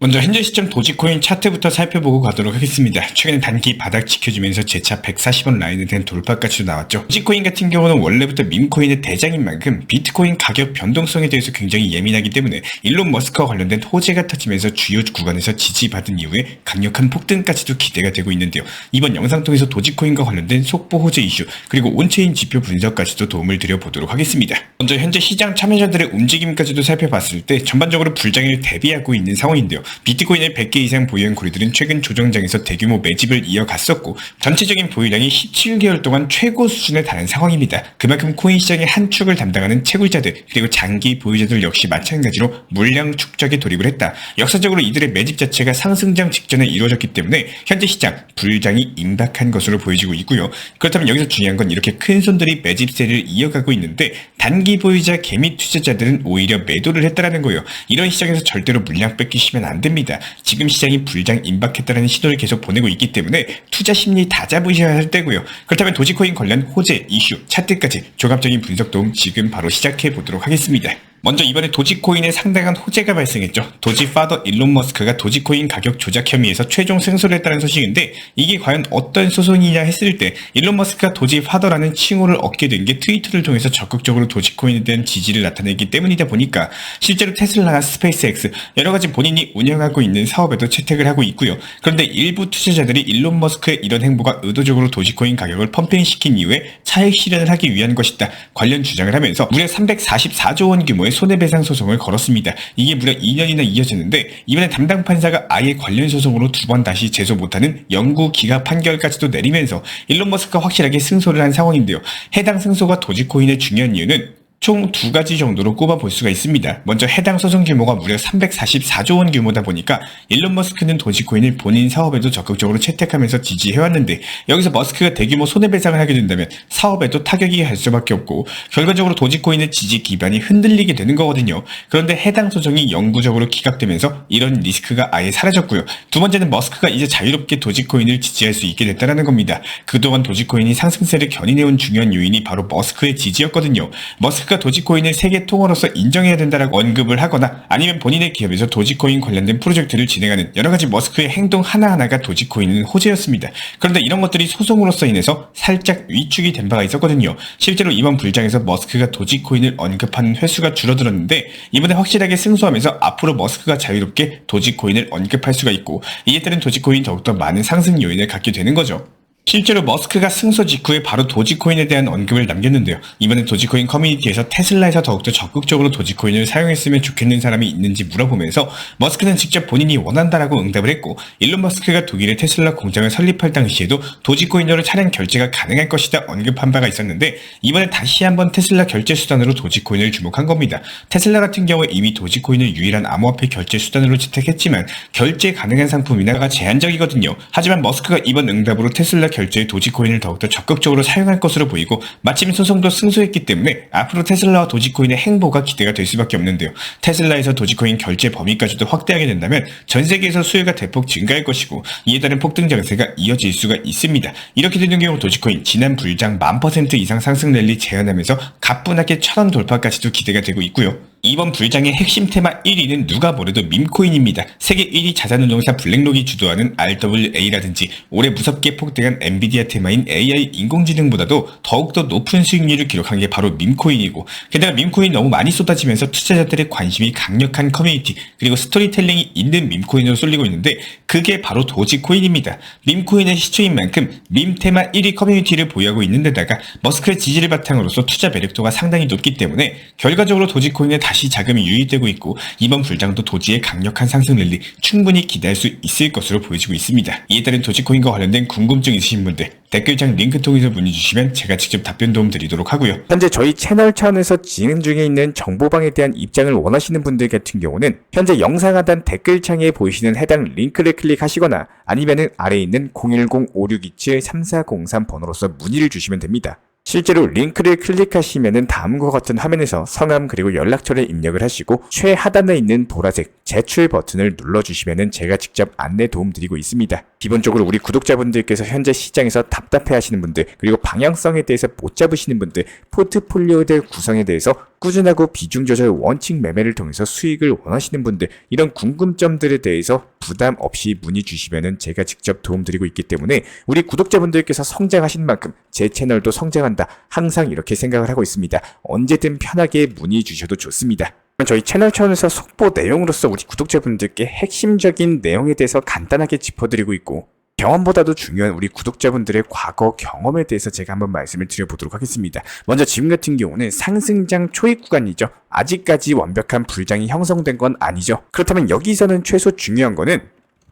먼저 현재 시점 도지코인 차트부터 살펴보고 가도록 하겠습니다. 최근에 단기 바닥 지켜주면서 재차 140원 라인에 대한 돌파까지도 나왔죠. 도지코인 같은 경우는 원래부터 밈코인의 대장인 만큼 비트코인 가격 변동성에 대해서 굉장히 예민하기 때문에 일론 머스크와 관련된 호재가 터지면서 주요 구간에서 지지받은 이후에 강력한 폭등까지도 기대가 되고 있는데요. 이번 영상 통해서 도지코인과 관련된 속보 호재 이슈 그리고 온체인 지표 분석까지도 도움을 드려보도록 하겠습니다. 먼저 현재 시장 참여자들의 움직임까지도 살펴봤을 때 전반적으로 불장을 대비하고 있는 상황인데요. 비트코인을 100개 이상 보유한 고리들은 최근 조정장에서 대규모 매집을 이어갔었고 전체적인 보유량이 17개월 동안 최고 수준에 달한 상황입니다. 그만큼 코인 시장의 한 축을 담당하는 채굴자들 그리고 장기 보유자들 역시 마찬가지로 물량 축적에 돌입을 했다. 역사적으로 이들의 매집 자체가 상승장 직전에 이루어졌기 때문에 현재 시장 불장이 임박한 것으로 보여지고 있고요. 그렇다면 여기서 중요한 건 이렇게 큰 손들이 매집세를 이어가고 있는데 단기 보유자 개미 투자자들은 오히려 매도를 했다라는 거예요. 이런 시장에서 절대로 물량 뺏기시면 안 됩니다. 지금 시장이 불장 임박했다라는 신호를 계속 보내고 있기 때문에 투자 심리 다 잡으셔야 할 때고요. 그렇다면 도지코인 관련 호재, 이슈, 차트까지 종합적인 분석 도움 지금 바로 시작해 보도록 하겠습니다. 먼저 이번에 도지코인에 상당한 호재가 발생했죠. 도지 파더 일론 머스크가 도지코인 가격 조작 혐의에서 최종 승소를 했다는 소식인데 이게 과연 어떤 소송이냐 했을 때 일론 머스크가 도지 파더라는 칭호를 얻게 된 게 트위터를 통해서 적극적으로 도지코인에 대한 지지를 나타내기 때문이다 보니까 실제로 테슬라나 스페이스X 여러가지 본인이 운영하고 있는 사업에도 채택을 하고 있고요. 그런데 일부 투자자들이 일론 머스크의 이런 행보가 의도적으로 도지코인 가격을 펌핑시킨 이후에 차익 실현을 하기 위한 것이다. 관련 주장을 하면서 무려 344조 원 규모의 손해배상 소송을 걸었습니다. 이게 무려 2년이나 이어졌는데 이번에 담당 판사가 아예 관련 소송으로 두 번 다시 제소 못하는 영구 기각 판결까지도 내리면서 일론 머스크가 확실하게 승소를 한 상황인데요. 해당 승소가 도지코인의 중요한 이유는 총 두 가지 정도로 꼽아볼 수가 있습니다. 먼저 해당 소송 규모가 무려 344조 원 규모다 보니까 일론 머스크는 도지코인을 본인 사업에도 적극적으로 채택하면서 지지해왔는데 여기서 머스크가 대규모 손해배상을 하게 된다면 사업에도 타격이 갈 수밖에 없고 결과적으로 도지코인의 지지 기반이 흔들리게 되는 거거든요. 그런데 해당 소송이 영구적으로 기각되면서 이런 리스크가 아예 사라졌고요. 두 번째는 머스크가 이제 자유롭게 도지코인을 지지할 수 있게 됐다는 겁니다. 그동안 도지코인이 상승세를 견인해온 중요한 요인이 바로 머스크의 지지였거든요. 머스크가 도지코인을 세계 통화로서 인정해야 된다라고 언급을 하거나 아니면 본인의 기업에서 도지코인 관련된 프로젝트를 진행하는 여러가지 머스크의 행동 하나하나가 도지코인은 호재였습니다. 그런데 이런 것들이 소송으로서 인해서 살짝 위축이 된 바가 있었거든요. 실제로 이번 불장에서 머스크가 도지코인을 언급하는 횟수가 줄어들었는데 이번에 확실하게 승소하면서 앞으로 머스크가 자유롭게 도지코인을 언급할 수가 있고 이에 따른 도지코인 더욱더 많은 상승 요인을 갖게 되는 거죠. 실제로 머스크가 승소 직후에 바로 도지코인에 대한 언급을 남겼는데요. 이번에 도지코인 커뮤니티에서 테슬라에서 더욱더 적극적으로 도지코인을 사용했으면 좋겠는 사람이 있는지 물어보면서 머스크는 직접 본인이 원한다라고 응답을 했고 일론 머스크가 독일의 테슬라 공장을 설립할 당시에도 도지코인으로 차량 결제가 가능할 것이다 언급한 바가 있었는데 이번에 다시 한번 테슬라 결제 수단으로 도지코인을 주목한 겁니다. 테슬라 같은 경우에 이미 도지코인을 유일한 암호화폐 결제 수단으로 채택했지만 결제 가능한 상품이나가 제한적이거든요. 하지만 머스크가 이번 응답으로 테슬라 결제에 도지코인을 더욱더 적극적으로 사용할 것으로 보이고 마침 소송도 승소했기 때문에 앞으로 테슬라와 도지코인의 행보가 기대가 될 수밖에 없는데요. 테슬라에서 도지코인 결제 범위까지도 확대하게 된다면 전 세계에서 수요가 대폭 증가할 것이고 이에 따른 폭등 장세가 이어질 수가 있습니다. 이렇게 되는 경우 도지코인 지난 불장 10,000% 이상 상승 랠리 재현하면서 가뿐하게 1,000원 돌파까지도 기대가 되고 있고요. 이번 불장의 핵심 테마 1위는 누가 뭐래도 밈코인입니다. 세계 1위 자산운용사 블랙록이 주도하는 RWA라든지 올해 무섭게 폭등한 엔비디아 테마인 AI 인공지능보다도 더욱더 높은 수익률을 기록한 게 바로 밈코인이고 게다가 밈코인 너무 많이 쏟아지면서 투자자들의 관심이 강력한 커뮤니티 그리고 스토리텔링이 있는 밈코인으로 쏠리고 있는데 그게 바로 도지코인입니다. 밈코인의 시초인 만큼 밈 테마 1위 커뮤니티를 보유하고 있는 데다가 머스크의 지지를 바탕으로서 투자 매력도가 상당히 높기 때문에 결과적으로 도지코인의 다시 자금이 유입되고 있고 이번 불장도 도지의 강력한 상승 랠리 충분히 기대할 수 있을 것으로 보여지고 있습니다. 이에 따른 도지코인과 관련된 궁금증 있으신 분들 댓글창 링크 통해서 문의 주시면 제가 직접 답변 도움 드리도록 하고요. 현재 저희 채널 차원에서 진행 중에 있는 정보방에 대한 입장을 원하시는 분들 같은 경우는 현재 영상 하단 댓글창에 보이시는 해당 링크를 클릭하시거나 아니면은 아래에 있는 010-5627-3403 번호로서 문의를 주시면 됩니다. 실제로 링크를 클릭하시면은 다음과 같은 화면에서 성함 그리고 연락처를 입력을 하시고 최하단에 있는 보라색 제출 버튼을 눌러주시면 제가 직접 안내 도움드리고 있습니다. 기본적으로 우리 구독자분들께서 현재 시장에서 답답해하시는 분들, 그리고 방향성에 대해서 못 잡으시는 분들, 포트폴리오들 구성에 대해서 꾸준하고 비중 조절 원칙 매매를 통해서 수익을 원하시는 분들, 이런 궁금점들에 대해서 부담 없이 문의 주시면 제가 직접 도움드리고 있기 때문에 우리 구독자분들께서 성장하신 만큼 제 채널도 성장한다, 항상 이렇게 생각을 하고 있습니다. 언제든 편하게 문의 주셔도 좋습니다. 저희 채널 차원에서 속보 내용으로서 우리 구독자분들께 핵심적인 내용에 대해서 간단하게 짚어드리고 있고, 경험보다도 중요한 우리 구독자분들의 과거 경험에 대해서 제가 한번 말씀을 드려보도록 하겠습니다. 먼저 지금 같은 경우는 상승장 초입 구간이죠. 아직까지 완벽한 불장이 형성된 건 아니죠. 그렇다면 여기서는 최소 중요한 거는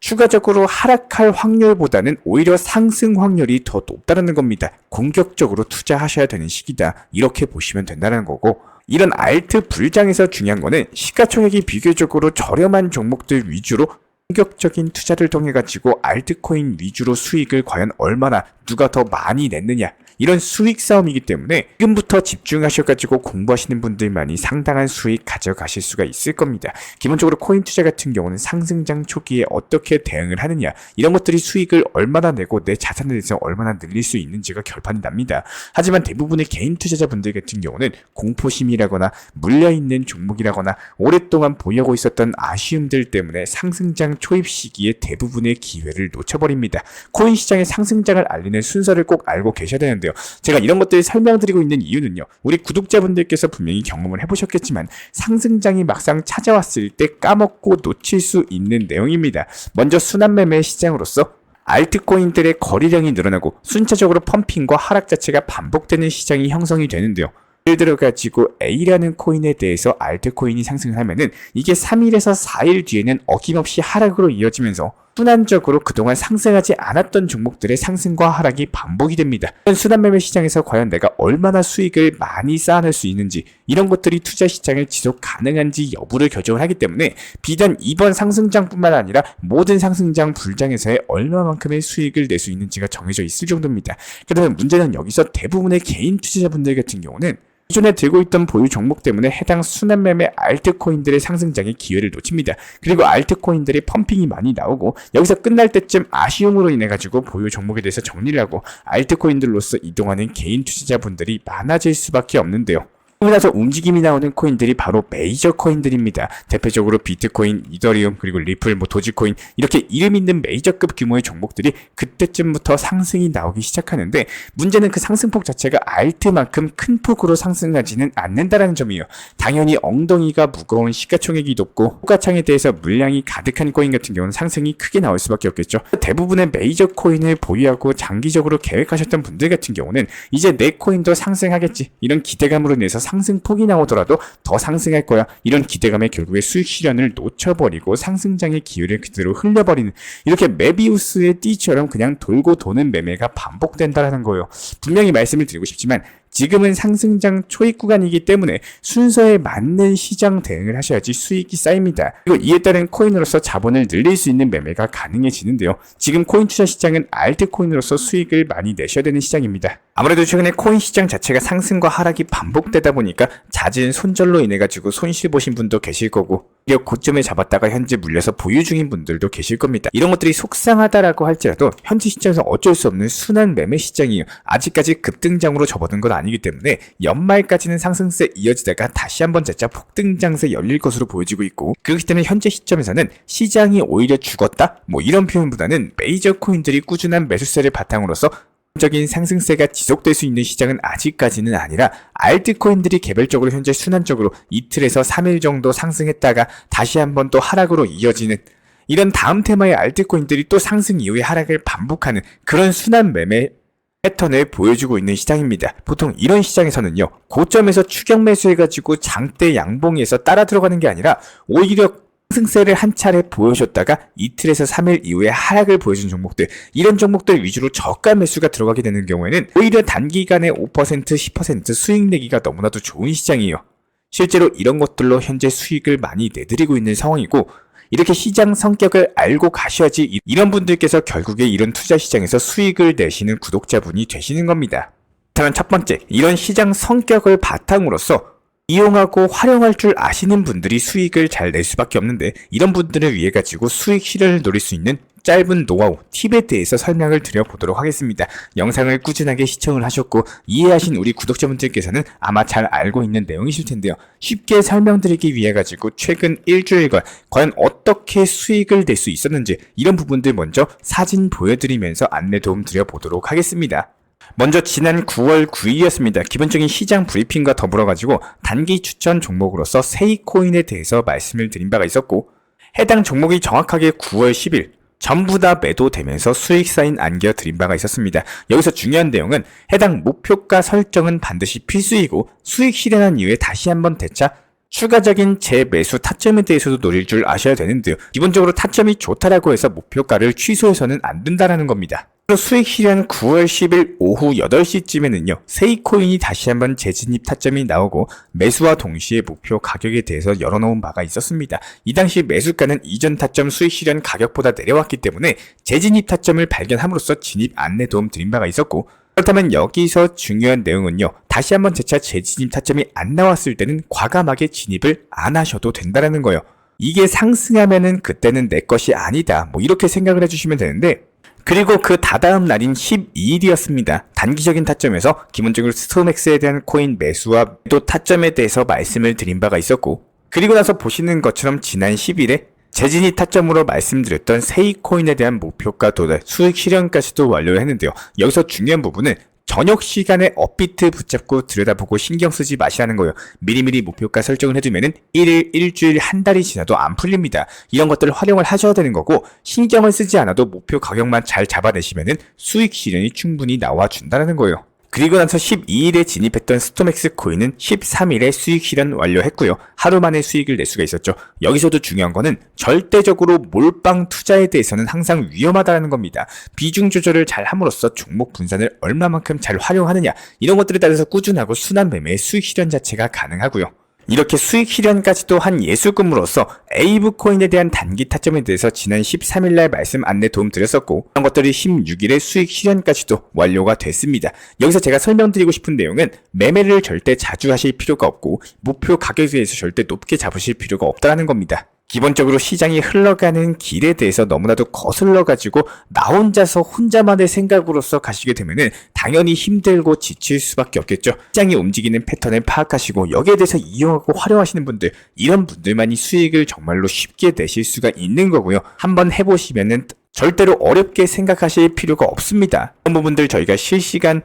추가적으로 하락할 확률보다는 오히려 상승 확률이 더 높다는 겁니다. 공격적으로 투자하셔야 되는 시기다, 이렇게 보시면 된다는 거고, 이런 알트 불장에서 중요한 거는 시가총액이 비교적으로 저렴한 종목들 위주로 공격적인 투자를 통해 가지고 알트코인 위주로 수익을 과연 얼마나 누가 더 많이 냈느냐, 이런 수익 싸움이기 때문에 지금부터 집중하셔가지고 공부하시는 분들만이 상당한 수익 가져가실 수가 있을 겁니다. 기본적으로 코인 투자 같은 경우는 상승장 초기에 어떻게 대응을 하느냐, 이런 것들이 수익을 얼마나 내고 내 자산에 대해서 얼마나 늘릴 수 있는지가 결판이 납니다. 하지만 대부분의 개인 투자자분들 같은 경우는 공포심이라거나 물려있는 종목이라거나 오랫동안 보유하고 있었던 아쉬움들 때문에 상승장 초입 시기에 대부분의 기회를 놓쳐버립니다. 코인 시장의 상승장을 알리는 순서를 꼭 알고 계셔야 되는데요. 제가 이런 것들을 설명드리고 있는 이유는요, 우리 구독자분들께서 분명히 경험을 해보셨겠지만 상승장이 막상 찾아왔을 때 까먹고 놓칠 수 있는 내용입니다. 먼저 순환매매 시장으로서 알트코인들의 거래량이 늘어나고 순차적으로 펌핑과 하락 자체가 반복되는 시장이 형성이 되는데요. 예를 들어 가지고 A라는 코인에 대해서 알트코인이 상승을 하면은 이게 3일에서 4일 뒤에는 어김없이 하락으로 이어지면서 순환적으로 그동안 상승하지 않았던 종목들의 상승과 하락이 반복이 됩니다. 순환매매 시장에서 과연 내가 얼마나 수익을 많이 쌓아낼 수 있는지, 이런 것들이 투자 시장을 지속 가능한지 여부를 결정을 하기 때문에 비단 이번 상승장뿐만 아니라 모든 상승장 불장에서의 얼마만큼의 수익을 낼 수 있는지가 정해져 있을 정도입니다. 그러면 문제는 여기서 대부분의 개인 투자자분들 같은 경우는 기존에 들고 있던 보유 종목 때문에 해당 순환매매 알트코인들의 상승장의 기회를 놓칩니다. 그리고 알트코인들의 펌핑이 많이 나오고 여기서 끝날 때쯤 아쉬움으로 인해 가지고 보유 종목에 대해서 정리를 하고 알트코인들로서 이동하는 개인 투자자분들이 많아질 수밖에 없는데요. 그러고 나서 움직임이 나오는 코인들이 바로 메이저 코인들입니다. 대표적으로 비트코인, 이더리움, 그리고 리플, 도지코인, 이렇게 이름 있는 메이저급 규모의 종목들이 그때쯤부터 상승이 나오기 시작하는데, 문제는 그 상승폭 자체가 알트만큼 큰 폭으로 상승하지는 않는다는 점이에요. 당연히 엉덩이가 무거운 시가총액이 높고 호가창에 대해서 물량이 가득한 코인 같은 경우는 상승이 크게 나올 수밖에 없겠죠. 대부분의 메이저 코인을 보유하고 장기적으로 계획하셨던 분들 같은 경우는 이제 내 코인도 상승하겠지, 이런 기대감으로 인해서 상승폭이 나오더라도 더 상승할 거야, 이런 기대감에 결국에 수익 실현을 놓쳐버리고 상승장의 기회를 그대로 흘려버리는, 이렇게 메비우스의 띠처럼 그냥 돌고 도는 매매가 반복된다는 거예요. 분명히 말씀을 드리고 싶지만 지금은 상승장 초입 구간이기 때문에 순서에 맞는 시장 대응을 하셔야지 수익이 쌓입니다. 그리고 이에 따른 코인으로서 자본을 늘릴 수 있는 매매가 가능해지는데요. 지금 코인 투자 시장은 알트코인으로서 수익을 많이 내셔야 되는 시장입니다. 아무래도 최근에 코인 시장 자체가 상승과 하락이 반복되다 보니까 잦은 손절로 인해 가지고 손실 보신 분도 계실 거고, 고점에 잡았다가 현재 물려서 보유 중인 분들도 계실 겁니다. 이런 것들이 속상하다라고 할지라도 현재 시장에서 어쩔 수 없는 순환 매매 시장이에요. 아직까지 급등장으로 접어든 건 아니기 때문에 연말까지는 상승세 이어지다가 다시 한번 재차 폭등장세 열릴 것으로 보여지고 있고, 그렇기 때문에 현재 시점에서는 시장이 오히려 죽었다? 이런 표현보다는 메이저 코인들이 꾸준한 매수세를 바탕으로서 적인 상승세가 지속될 수 있는 시장은 아직까지는 아니라, 알트코인들이 개별적으로 현재 순환적으로 이틀에서 3일 정도 상승했다가 다시 한번 또 하락으로 이어지는, 이런 다음 테마의 알트코인들이 또 상승 이후에 하락을 반복하는 그런 순환 매매 패턴을 보여주고 있는 시장입니다. 보통 이런 시장에서는요, 고점에서 추격 매수해가지고 장대 양봉에서 따라 들어가는 게 아니라 오히려 상승세를 한 차례 보여줬다가 이틀에서 3일 이후에 하락을 보여준 종목들, 이런 종목들 위주로 저가 매수가 들어가게 되는 경우에는 오히려 단기간에 5%, 10% 수익 내기가 너무나도 좋은 시장이에요. 실제로 이런 것들로 현재 수익을 많이 내드리고 있는 상황이고, 이렇게 시장 성격을 알고 가셔야지 이런 분들께서 결국에 이런 투자 시장에서 수익을 내시는 구독자분이 되시는 겁니다. 그렇다면 첫 번째, 이런 시장 성격을 바탕으로서 이용하고 활용할 줄 아시는 분들이 수익을 잘 낼 수밖에 없는데, 이런 분들을 위해 가지고 수익 실현을 노릴 수 있는 짧은 노하우, 팁에 대해서 설명을 드려보도록 하겠습니다. 영상을 꾸준하게 시청을 하셨고 이해하신 우리 구독자분들께서는 아마 잘 알고 있는 내용이실 텐데요. 쉽게 설명드리기 위해 가지고 최근 일주일간 과연 어떻게 수익을 낼 수 있었는지, 이런 부분들 먼저 사진 보여드리면서 안내 도움 드려보도록 하겠습니다. 먼저 지난 9월 9일이었습니다. 기본적인 시장 브리핑과 더불어 가지고 단기 추천 종목으로서 세이코인에 대해서 말씀을 드린 바가 있었고, 해당 종목이 정확하게 9월 10일 전부 다 매도되면서 수익 사인 안겨 드린 바가 있었습니다. 여기서 중요한 내용은 해당 목표가 설정은 반드시 필수이고, 수익 실현한 이후에 다시 한번 되차 추가적인 재매수 타점에 대해서도 노릴 줄 아셔야 되는데요. 기본적으로 타점이 좋다라고 해서 목표가를 취소해서는 안 된다라는 겁니다. 수익 실현 9월 10일 오후 8시쯤에는요, 세이코인이 다시 한번 재진입 타점이 나오고 매수와 동시에 목표 가격에 대해서 열어놓은 바가 있었습니다. 이 당시 매수가는 이전 타점 수익 실현 가격보다 내려왔기 때문에 재진입 타점을 발견함으로써 진입 안내 도움 드린 바가 있었고, 그렇다면 여기서 중요한 내용은요, 다시 한번 재차 재진입 타점이 안 나왔을 때는 과감하게 진입을 안 하셔도 된다는 거예요. 이게 상승하면은 그때는 내 것이 아니다, 뭐 이렇게 생각을 해주시면 되는데, 그리고 그 다다음 날인 12일이었습니다. 단기적인 타점에서 기본적으로 스톰엑스에 대한 코인 매수와 매도 타점에 대해서 말씀을 드린 바가 있었고, 그리고 나서 보시는 것처럼 지난 10일에 재진입 타점으로 말씀드렸던 세이코인에 대한 목표가 도달, 수익 실현까지도 완료를 했는데요. 여기서 중요한 부분은 저녁 시간에 업비트 붙잡고 들여다보고 신경 쓰지 마시라는 거예요. 미리미리 목표가 설정을 해두면은 1일, 일주일, 한 달이 지나도 안 풀립니다. 이런 것들을 활용을 하셔야 되는 거고, 신경을 쓰지 않아도 목표 가격만 잘 잡아내시면은 수익 실현이 충분히 나와준다는 거예요. 그리고 나서 12일에 진입했던 스톰엑스 코인은 13일에 수익 실현 완료했고요. 하루 만에 수익을 낼 수가 있었죠. 여기서도 중요한 거는 절대적으로 몰빵 투자에 대해서는 항상 위험하다는 겁니다. 비중 조절을 잘 함으로써 종목 분산을 얼마만큼 잘 활용하느냐, 이런 것들에 따라서 꾸준하고 순환 매매의 수익 실현 자체가 가능하고요. 이렇게 수익 실현까지도 한 예술금으로서 에이브 코인에 대한 단기 타점에 대해서 지난 13일날 말씀 안내 도움 드렸었고, 이런 것들이 16일에 수익 실현까지도 완료가 됐습니다. 여기서 제가 설명드리고 싶은 내용은 매매를 절대 자주 하실 필요가 없고, 목표 가격에 대해서 절대 높게 잡으실 필요가 없다는 겁니다. 기본적으로 시장이 흘러가는 길에 대해서 너무나도 거슬러가지고 나 혼자서 혼자만의 생각으로서 가시게 되면은 당연히 힘들고 지칠 수밖에 없겠죠. 시장이 움직이는 패턴을 파악하시고 여기에 대해서 이용하고 활용하시는 분들, 이런 분들만이 수익을 정말로 쉽게 내실 수가 있는 거고요. 한번 해보시면은 절대로 어렵게 생각하실 필요가 없습니다. 이런 부분들 저희가 실시간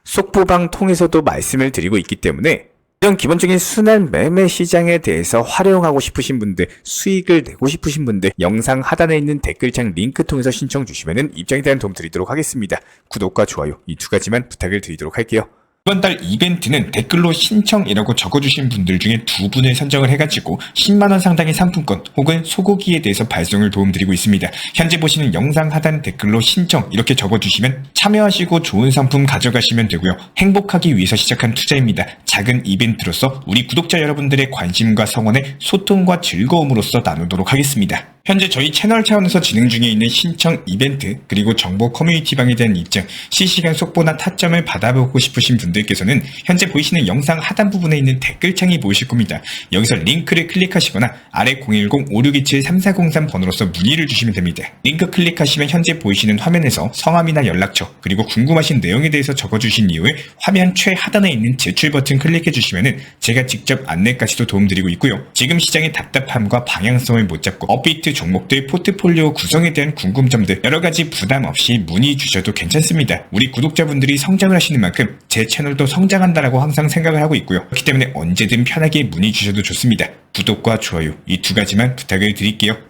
속보방 통해서도 말씀을 드리고 있기 때문에, 이런 기본적인 순환 매매 시장에 대해서 활용하고 싶으신 분들, 수익을 내고 싶으신 분들, 영상 하단에 있는 댓글창 링크 통해서 신청 주시면 입장에 대한 도움 드리도록 하겠습니다. 구독과 좋아요, 이 두 가지만 부탁을 드리도록 할게요. 이번 달 이벤트는 댓글로 신청이라고 적어주신 분들 중에 2분을 선정을 해가지고 10만원 상당의 상품권 혹은 소고기에 대해서 발송을 도움드리고 있습니다. 현재 보시는 영상 하단 댓글로 신청 이렇게 적어주시면 참여하시고 좋은 상품 가져가시면 되고요. 행복하기 위해서 시작한 투자입니다. 작은 이벤트로서 우리 구독자 여러분들의 관심과 성원에 소통과 즐거움으로써 나누도록 하겠습니다. 현재 저희 채널 차원에서 진행 중에 있는 신청 이벤트, 그리고 정보 커뮤니티방에 대한 입장, 실시간 속보나 타점을 받아보고 싶으신 분들께서는 현재 보이시는 영상 하단 부분에 있는 댓글창이 보이실 겁니다. 여기서 링크를 클릭하시거나 아래 010-5627-3403 번호로서 문의를 주시면 됩니다. 링크 클릭하시면 현재 보이시는 화면에서 성함이나 연락처, 그리고 궁금하신 내용에 대해서 적어주신 이후에 화면 최하단에 있는 제출 버튼 클릭해 주시면 제가 직접 안내까지도 도움드리고 있고요. 지금 시장의 답답함과 방향성을 못 잡고 업비트 종목들 포트폴리오 구성에 대한 궁금점들 여러가지 부담 없이 문의 주셔도 괜찮습니다. 우리 구독자분들이 성장을 하시는 만큼 제 채널도 성장한다라고 항상 생각을 하고 있고요. 그렇기 때문에 언제든 편하게 문의 주셔도 좋습니다. 구독과 좋아요, 이 두 가지만 부탁을 드릴게요.